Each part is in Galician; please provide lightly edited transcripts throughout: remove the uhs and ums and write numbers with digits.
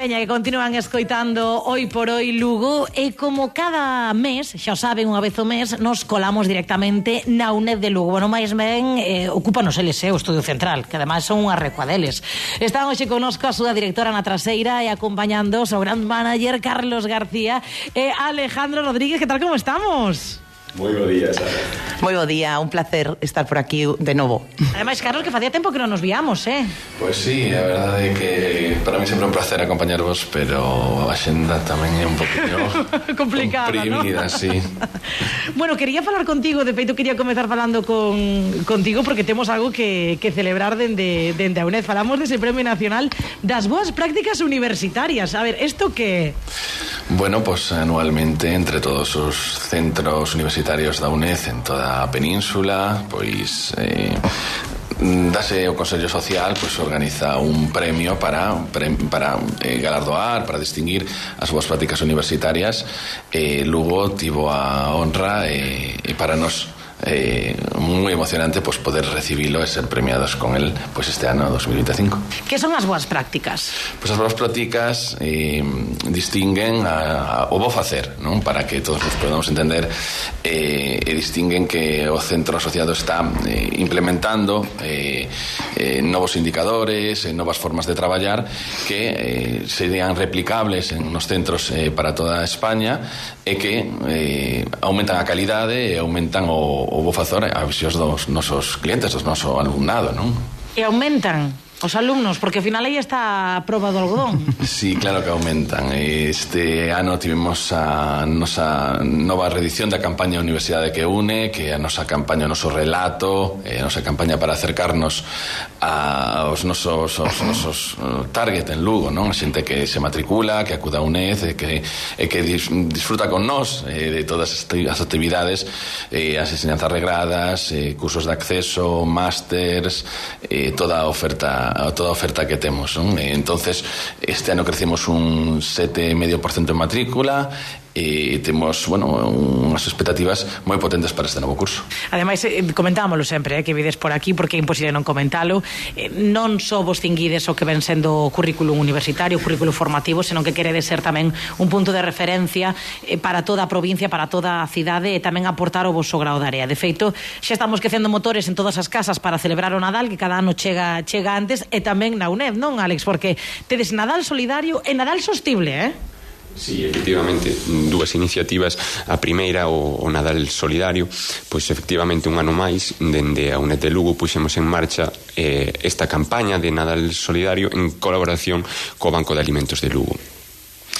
veña, que continúan escoitando Hoy por Hoy Lugo. E como cada mes, xa o saben, unha vez o mes, nos colamos directamente na UNED de Lugo. Bueno, máis ben, ocúpanos eles, o Estudio Central, que ademais son unha recua deles. Están hoxe connosco a súa directora na traseira e acompañando o gran manager Carlos García e Alejandro Rodríguez. Que tal, como estamos? Moi bo día, Sara. Moi bo día, un placer estar por aquí de novo. Ademais, Carlos, que facía tempo que non nos víamos, Pois sí, a verdade é que para mí sempre é un placer acompañarvos, pero a xenda tamén é un poquinho complicada, comprimida, ¿no? Sí. Bueno, quería falar contigo, de feito quería comezar falando contigo porque temos algo que celebrar dende a UNED. Falamos dese Premio Nacional das Boas Prácticas Universitarias. A ver, isto que... Bueno, pues anualmente entre todos os centros universitarios da UNED en toda a península, pois dase o Consello Social, pois organiza un premio para galardoar, para distinguir as boas prácticas universitarias. Lugo tivo a honra e para nos moi emocionante pois poder recibilo e ser premiados con el pois este ano 2025. Que son as boas prácticas? Pois as boas prácticas distinguen o bo facer, non? Para que todos nos podamos entender, e distinguen que o centro asociado está implementando novos indicadores, novas formas de traballar que serían replicables en nos centros para toda España e que aumentan a calidade e aumentan o bo facer a visión dos nosos clientes, do noso alumnado, non? E aumentan os alumnos, porque ao final aí está a proba do algodón. Sí, claro que aumentan. Este ano tivemos a nosa nova reedición da campaña Universidade que Une, que é a nosa campaña, o noso relato, a nosa campaña para acercarnos aos nosos target en Lugo, non? A xente que se matricula, que acuda a UNED, que disfruta con nós de todas as actividades, as enseñanzas regradas, cursos de acceso, másters, toda a oferta que temos, non? Entonces, este ano crecemos un 7,5% en matrícula e temos, bueno, unhas expectativas moi potentes para este novo curso. Ademais, comentámoslo sempre, que vides por aquí, porque é imposible non comentalo. Non só vos cinguides o que ven sendo o currículum universitario, o currículum formativo, senón que queredes ser tamén un punto de referencia para toda a provincia, para toda a cidade, e tamén aportar o vosso grao de área. De feito, xa estamos quecendo motores en todas as casas para celebrar o Nadal, que cada ano chega antes, e tamén na UNED, non, Alex? Porque tedes Nadal solidario e Nadal sostible, Sí, efectivamente, dúas iniciativas. A primeira, o Nadal Solidario, pois efectivamente un ano máis dende a UNED de Lugo puxemos en marcha esta campaña de Nadal Solidario en colaboración co Banco de Alimentos de Lugo.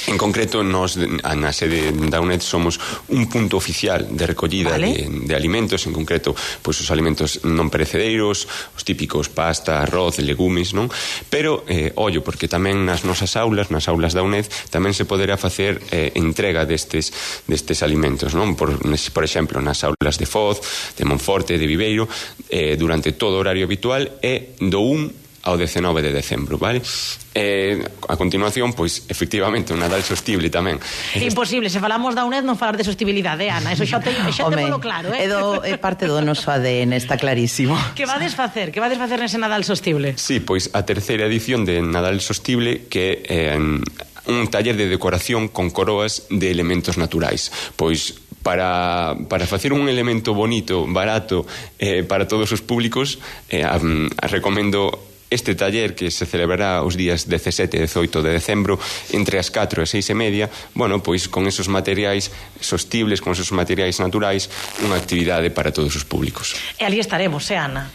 En concreto, nós na sede da UNED somos un punto oficial de recollida, ¿vale?, de alimentos, en concreto, pois os alimentos non perecedeiros, os típicos pasta, arroz, legumes, non? Pero, ollo, porque tamén nas nosas aulas, nas aulas da UNED, tamén se poderá facer entrega destes alimentos, non? Por exemplo, nas aulas de Foz, de Monforte, de Viveiro, durante todo o horario habitual e do 1 ao 19 de decembro, vale? A continuación, pois, efectivamente, un Nadal sostible tamén. Imposible, se falamos da UNED non falar de sostibilidade, Ana, eso xa te polo claro, É parte do noso ADN, está clarísimo. Que vades facer nese Nadal sostible? Sí, pois, a terceira edición de Nadal sostible, que é un taller de decoración con coroas de elementos naturais. Pois, para facer un elemento bonito, barato, para todos os públicos, recomendo este taller que se celebrará os días 17 e 18 de decembro entre as 4 e 6:30. Bueno, pois con esos materiais sostibles, con esos materiais naturais, unha actividade para todos os públicos. E ali estaremos, Ana?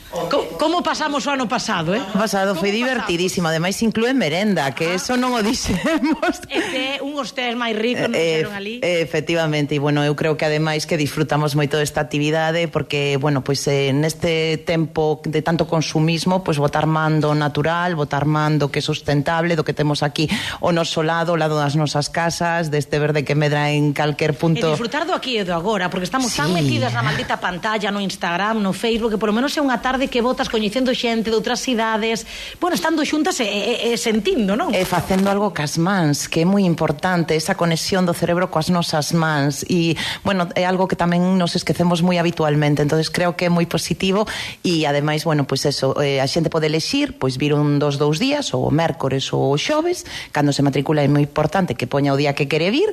Como pasamos o ano pasado, O pasado foi divertidísimo, ademais inclúe merenda, que eso non o dixemos. É un hostés máis rico, non fixeron ali. Efectivamente, e bueno, eu creo que ademais que disfrutamos moito desta actividade, porque, bueno, pois neste tempo de tanto consumismo, pois botar man do natural, botar man do que é sustentable, do que temos aquí o noso lado, o lado das nosas casas, deste verde que medra en calquer punto. E disfrutar do aquí e do agora, porque estamos tan metidas na maldita pantalla, no Instagram, no Facebook, que polo menos é unha tarde que botas coñecendo xente de outras cidades, bueno, estando xuntas e sentindo, non? E facendo algo cas mans, que é moi importante, esa conexión do cerebro coas nosas mans, e, bueno, é algo que tamén nos esquecemos moi habitualmente, entonces creo que é moi positivo, e ademais, bueno, pois eso, a xente pode elexir vir, pois vir un dos 2 días, ou o mércores ou o xoves. Cando se matricula é moi importante que poña o día que quere vir.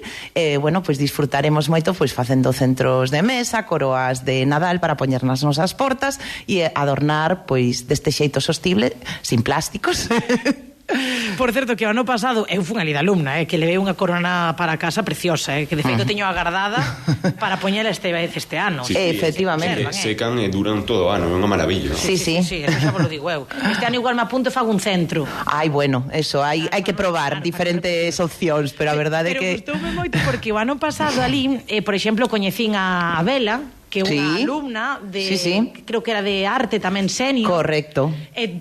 Bueno, pois disfrutaremos moito pois facendo centros de mesa, coroas de Nadal para poñer nas nosas portas e adornar pois deste xeito sostible, sin plásticos. Por certo, que o ano pasado eu fui ali de alumna, que levei unha corona para casa preciosa, que de feito teño agardada para poñela este ano. Sí, efectivamente. Secan e duran todo o ano, é unha maravilla. Sí, eso xa vos lo digo eu. Este ano igual me apunto e fago un centro. Ai, bueno, eso, hai que probar diferentes opcións, pero a verdade é que... Pero gustoume moito porque o ano pasado ali, por exemplo, coñecín a Bela, que é unha alumna de, creo que era de arte tamén senior. Correcto.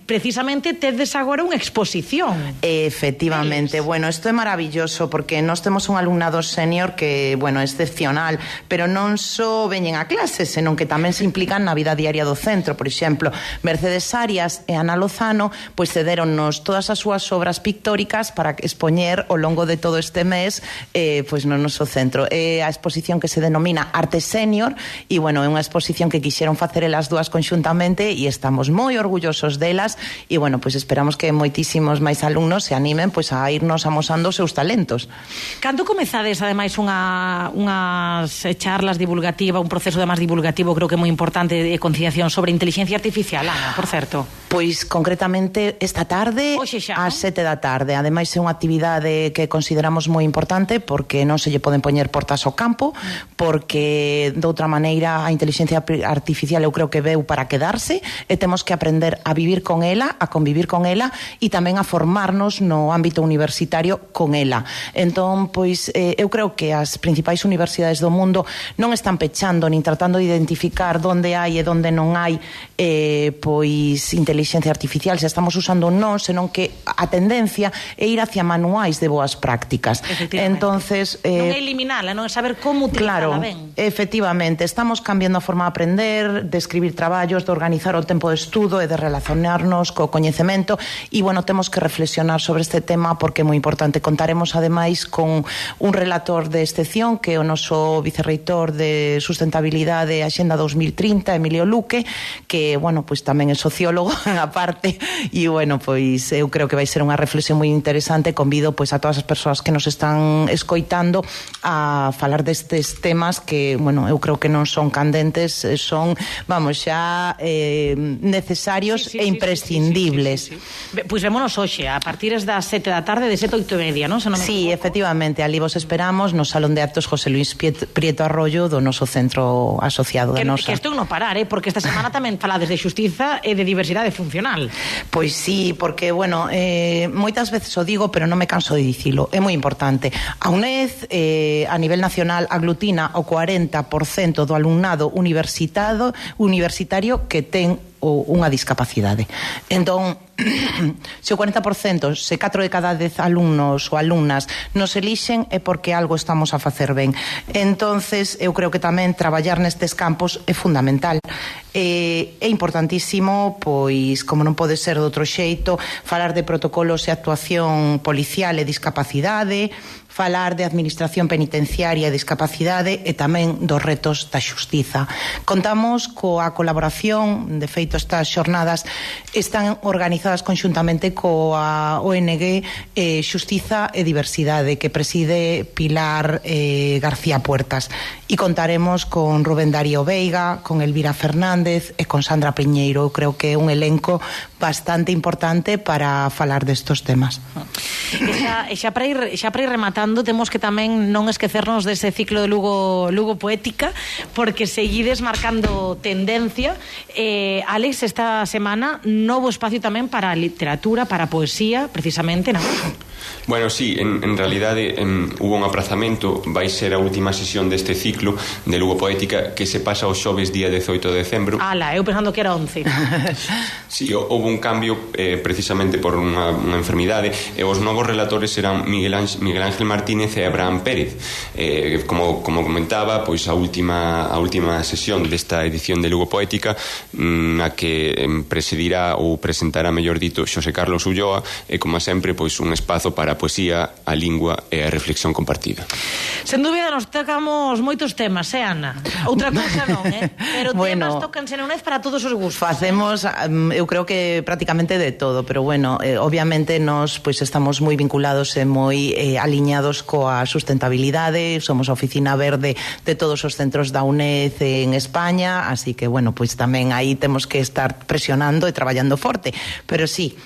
Precisamente tedes agora unha exposición. Efectivamente. Bueno, isto é maravilloso porque nós temos un alumnado senior que, bueno, é excepcional, pero non só veñen a clase, senón que tamén se implican na vida diaria do centro. Por exemplo, Mercedes Arias e Ana Lozano pois cederonnos todas as súas obras pictóricas para expoñer ao longo de todo este mes pois no noso centro. É a exposición que se denomina Arte Senior e, bueno, é unha exposición que quixeron facer elas dúas conxuntamente e estamos moi orgullosos delas e, bueno, pois esperamos que moitísimos máis alumnos se animen pois a irnos amosando os seus talentos. Cando comezades, ademais, unhas charlas divulgativas, un proceso de máis divulgativo, creo que é moi importante, de concienciación sobre inteligencia artificial, Ana, por certo? Pois concretamente esta tarde ás 7 da tarde. Ademais é unha actividade que consideramos moi importante porque non se lle poden poñer portas ao campo, porque de outra maneira a inteligencia artificial eu creo que veu para quedarse e temos que aprender a vivir con ela, a convivir con ela e tamén a formarnos no ámbito universitario con ela. Entón, pois, eu creo que as principais universidades do mundo non están pechando nin tratando de identificar onde hai e onde non hai pois inteligencia artificial, se estamos usando non, senón que a tendencia é ir hacia manuais de boas prácticas. Entonces, non é eliminala, non é saber como utilizala ben. Efectivamente, estamos cambiando a forma de aprender, de escribir traballos, de organizar o tempo de estudo e de relacionarnos co coñecemento e, bueno, temos que reflexionar sobre este tema porque é moi importante. Contaremos, ademais, con un relator de excepción que é o noso vicerreitor de Sustentabilidade e Axenda 2030, Emilio Luque, que, bueno, pois tamén é sociólogo aparte e, bueno, pois eu creo que vai ser unha reflexión moi interesante. Convido, pois, a todas as persoas que nos están escoitando a falar destes temas que, bueno, eu creo que non son candentes, son, vamos, xa necesarios e imprescindibles. Pois vémonos hoxe, a partir das 7 da tarde, de 7 a 8:30, non? Sí, efectivamente, ali vos esperamos no Salón de Actos José Luis Prieto Arroyo do noso centro asociado da nosa. Que isto non parar, porque esta semana tamén falades de xustiza e de diversidade funcional. Pois sí, porque, bueno, moitas veces o digo, pero non me canso de dicilo, é moi importante. A UNED, a nivel nacional, aglutina o 40% do alumnado universitario que ten unha discapacidade. Entón, se o 40%, se 4 de cada 10 alumnos ou alumnas nos elixen é porque algo estamos a facer ben. Entonces, eu creo que tamén traballar nestes campos é fundamental. É importantísimo, pois, como non pode ser de outro xeito, falar de protocolos e actuación policial e discapacidade, falar de administración penitenciaria e discapacidade e tamén dos retos da xustiza. Contamos coa colaboración, de feito estas xornadas están organizadas conxuntamente coa ONG Xustiza e Diversidade que preside Pilar García Puertas e contaremos con Rubén Darío Veiga, con Elvira Fernández e con Sandra Piñeiro. Eu creo que é un elenco bastante importante para falar destos temas. E xa para ir rematando, temos que tamén non esquecernos dese ciclo de Lugo Poética, porque seguides marcando tendencia. Alex, esta semana novo espacio tamén para a literatura, para a poesía, precisamente, non? Bueno, sí, en realidade hubo un aprazamento, vai ser a última sesión deste ciclo de Lugo Poética que se pasa o xoves día 18 de decembro. Ala, eu pensando que era 11. Sí, houve un cambio precisamente por unha enfermidade e os novos relatores eran Miguel Ángel Martínez e Abraham Pérez. Como comentaba, pois a última sesión desta edición de Lugo Poética na que presidirá ou presentará, mellor dito, Xosé Carlos Ulloa e, como sempre, pois un espazo espazo para a poesía, a lingua e a reflexión compartida. Sen dúbida nos tocamos moitos temas, Ana? Outra cousa non, pero Bueno, temas tócanse non é para todos os gustos. Facemos, eu creo que prácticamente de todo, pero bueno, obviamente nos pois estamos moi vinculados e moi aliñados coa sustentabilidade, somos a oficina verde de todos os centros da UNED en España, así que bueno, pois tamén aí temos que estar presionando e traballando forte, pero sí,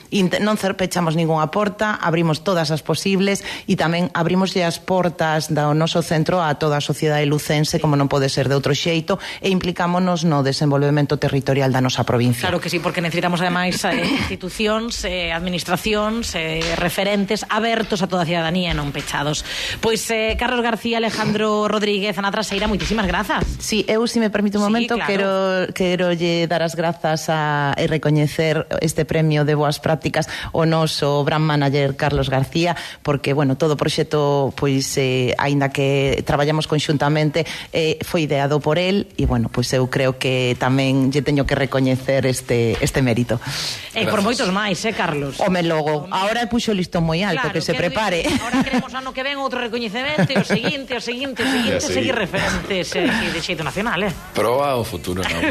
non pechamos ningunha porta, abrimos todas as posibles e tamén abrimoslle as portas do noso centro a toda a sociedade lucense, como non pode ser de outro xeito, e implicámonos no desenvolvemento territorial da nosa provincia. Claro que sí, porque necesitamos ademais institucións, administracións, referentes abertos a toda a cidadanía e non pechados. Pois Carlos García, Alejandro Rodríguez, Ana Traseira, moitísimas grazas. Sí, eu, se me permite un momento, claro. quero lle dar as grazas e recoñecer este premio de boas prácticas o noso brand manager Carlos García, porque, bueno, todo o proxecto, pois, aínda que traballamos conxuntamente, foi ideado por él, e, bueno, pois eu creo que tamén lle teño que recoñecer este mérito. E por moitos máis, Carlos? Home, logo, ahora puxo o listón moi alto, claro, que se prepare. Ahora queremos ano que ven outro recoñecemento, e o seguinte, seguir referentes de xeito nacional, Proba o futuro, non?